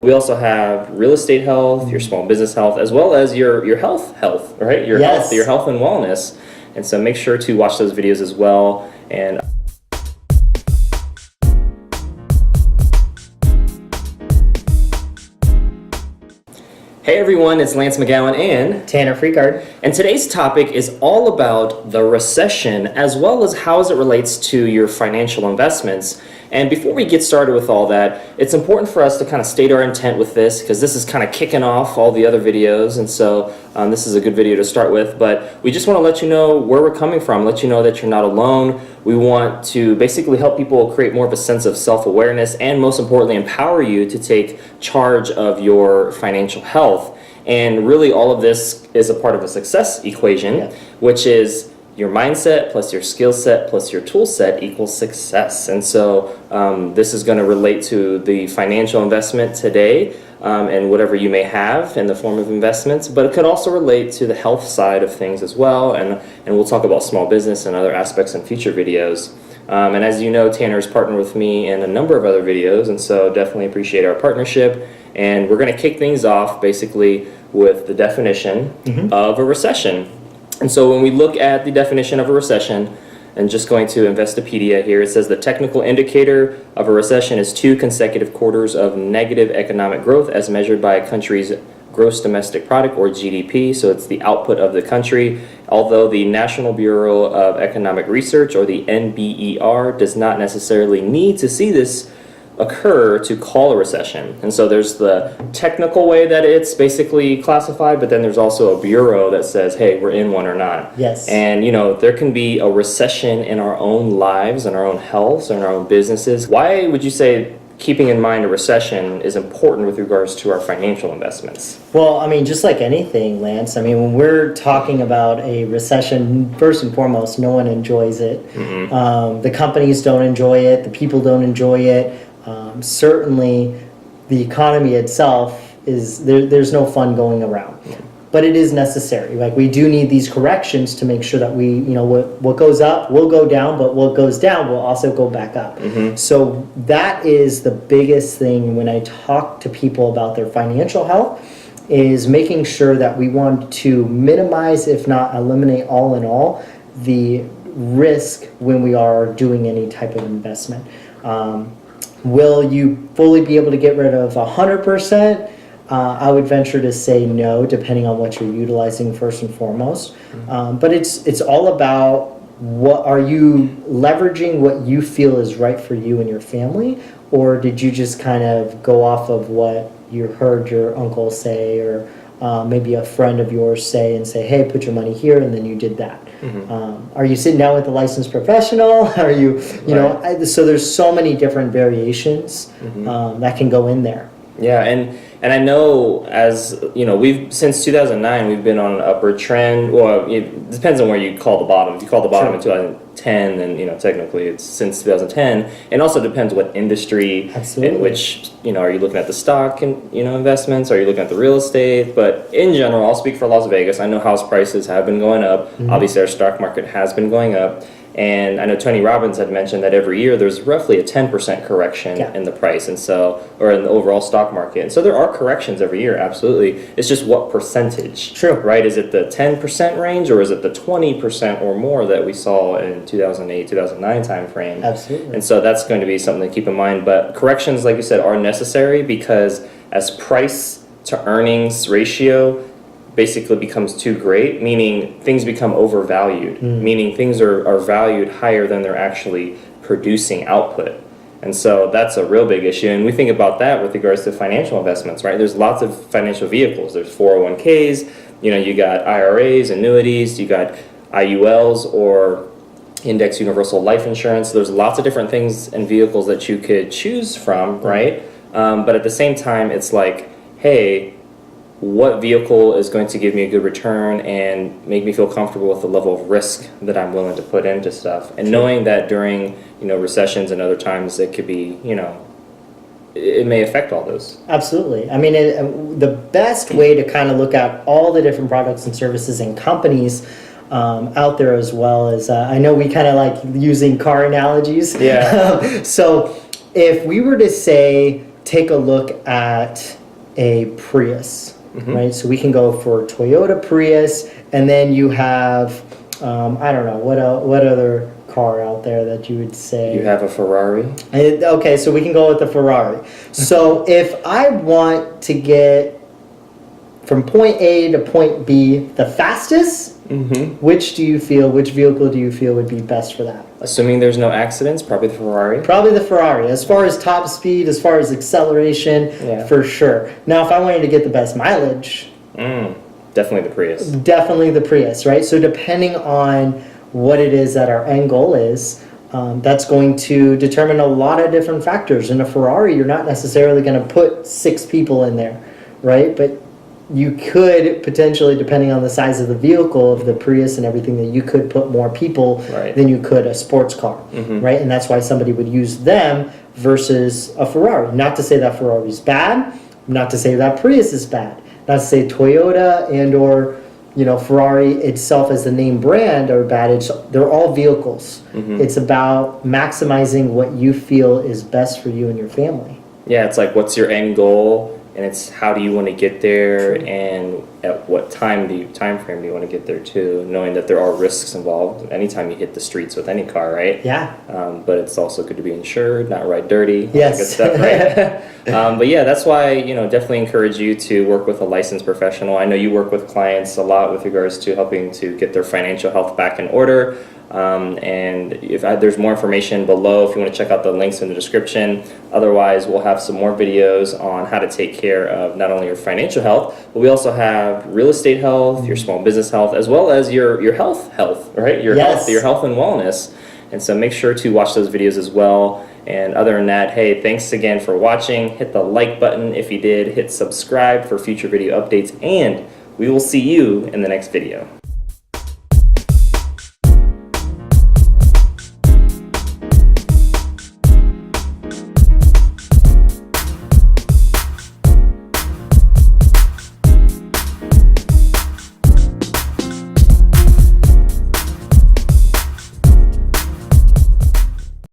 We also have real estate health, your small business health, as well as your health, right? Your health and wellness. And so make sure to watch those videos as well. And hey everyone, it's Lance McGowan and Tanner Freakard. And today's topic is all about the recession as well as how it relates to your financial investments. And before we get started with all that, it's important for us to kind of state our intent with this because this is kind of kicking off all the other videos, and so this is a good video to start with. But we just want to let you know where we're coming from, let you know that you're not alone. We want to basically help people create more of a sense of self-awareness and most importantly empower you to take charge of your financial health. And really all of this is a part of a success equation, which is your mindset plus your skill set plus your tool set equals success. And so this is going to relate to the financial investment today and whatever you may have in the form of investments, but it could also relate to the health side of things as well. And we'll talk about small business and other aspects in future videos. And as you know, Tanner's partnered with me in a number of other videos, and so definitely appreciate our partnership. And we're going to kick things off basically with the definition of a recession. And so when we look at the definition of a recession, and just going to Investopedia here, it says the technical indicator of a recession is 2 consecutive quarters of negative economic growth as measured by a country's gross domestic product, or GDP. So it's the output of the country. Although the National Bureau of Economic Research, or the NBER, does not necessarily need to see this occur to call a recession. And so there's the technical way that it's basically classified, but then there's also a bureau that says, hey, we're in one or not. Yes. And you know, there can be a recession in our own lives, in our own health, in our own businesses. Why would you say keeping in mind a recession is important with regards to our financial investments? Well, I mean, just like anything, Lance, I mean, when we're talking about a recession, first and foremost, no one enjoys it. The companies don't enjoy it. The people don't enjoy it. Certainly, the economy itself is there's no fun going around, but it is necessary. Like, we do need these corrections to make sure that we, you know, what goes up will go down, but what goes down will also go back up. So that is the biggest thing when I talk to people about their financial health, is making sure that we want to minimize, if not eliminate all in all, the risk when we are doing any type of investment. Will you fully be able to get rid of 100%? I would venture to say no, depending on what you're utilizing first and foremost. But it's all about, what are you leveraging what you feel is right for you and your family, or did you just kind of go off of what you heard your uncle say, or maybe a friend of yours say, and say, hey, put your money here, and then you did that. Are you sitting down with a licensed professional? Are you, know, so there's so many different variations that can go in there. Yeah, and I know, as you know, we've since 2009 we've been on an upward trend. Well, it depends on where you call the bottom. If you call the bottom in 2010, then, you know, technically it's since 2010. It also depends what industry, in which, you know, are you looking at the stock and, you know, investments? Are you looking at the real estate? But in general, I'll speak for Las Vegas. I know house prices have been going up. Obviously, our stock market has been going up. And I know Tony Robbins had mentioned that every year there's roughly a 10% correction in the price, and so, or in the overall stock market. And so there are corrections every year, absolutely. It's just what percentage, right? Is it the 10% range, or is it the 20% or more that we saw in 2008, 2009 time frame? Absolutely. And so that's going to be something to keep in mind. But corrections, like you said, are necessary because as price to earnings ratio basically becomes too great, meaning things become overvalued, meaning things are valued higher than they're actually producing output. And so that's a real big issue. And we think about that with regards to financial investments, right? There's lots of financial vehicles. There's 401ks, you know, you got IRAs, annuities, you got IULs, or index universal life insurance. There's lots of different things and vehicles that you could choose from, right? But at the same time, it's like, hey, what vehicle is going to give me a good return and make me feel comfortable with the level of risk that I'm willing to put into stuff? And knowing that during, you know, recessions and other times, it could be, you know, it may affect all those. Absolutely. I mean, the best way to kind of look at all the different products and services and companies out there, as well as, I know we kind of like using car analogies. Yeah. So if we were to say, take a look at a Prius, right? So we can go for Toyota Prius, and then you have, I don't know, what other car out there that you would say? You have a Ferrari. Okay, so we can go with the Ferrari. So if I want to get from point A to point B the fastest, which vehicle do you feel would be best for that? Assuming there's no accidents, probably the Ferrari. Probably the Ferrari. As far as top speed, as far as acceleration, for sure. Now, if I wanted to get the best mileage, definitely the Prius. Definitely the Prius, right? So depending on what it is that our end goal is, that's going to determine a lot of different factors. In a Ferrari, you're not necessarily going to put 6 people in there, right? But you could potentially, depending on the size of the vehicle of the Prius and everything, that you could put more people than you could a sports car, right? And that's why somebody would use them versus a Ferrari. Not to say that Ferrari's bad, not to say that Prius is bad, not to say Toyota and or Ferrari itself as the name brand are bad. They're all vehicles. It's about maximizing what you feel is best for you and your family. Yeah, it's like, what's your end goal? And it's how do you want to get there, and at what time frame do you want to get there too? Knowing that there are risks involved anytime you hit the streets with any car, right? Yeah. But it's also good to be insured, not ride dirty. Yes. Good stuff, right? But yeah, that's why definitely encourage you to work with a licensed professional. I know you work with clients a lot with regards to helping to get their financial health back in order. And there's more information below if you want to check out the links in the description. Otherwise, we'll have some more videos on how to take care of not only your financial health, but we also have real estate health, your small business health, as well as your health, right? Your health and wellness. And so make sure to watch those videos as well. And other than that, hey, thanks again for watching. Hit the like button if you did. Hit subscribe for future video updates, and we will see you in the next video.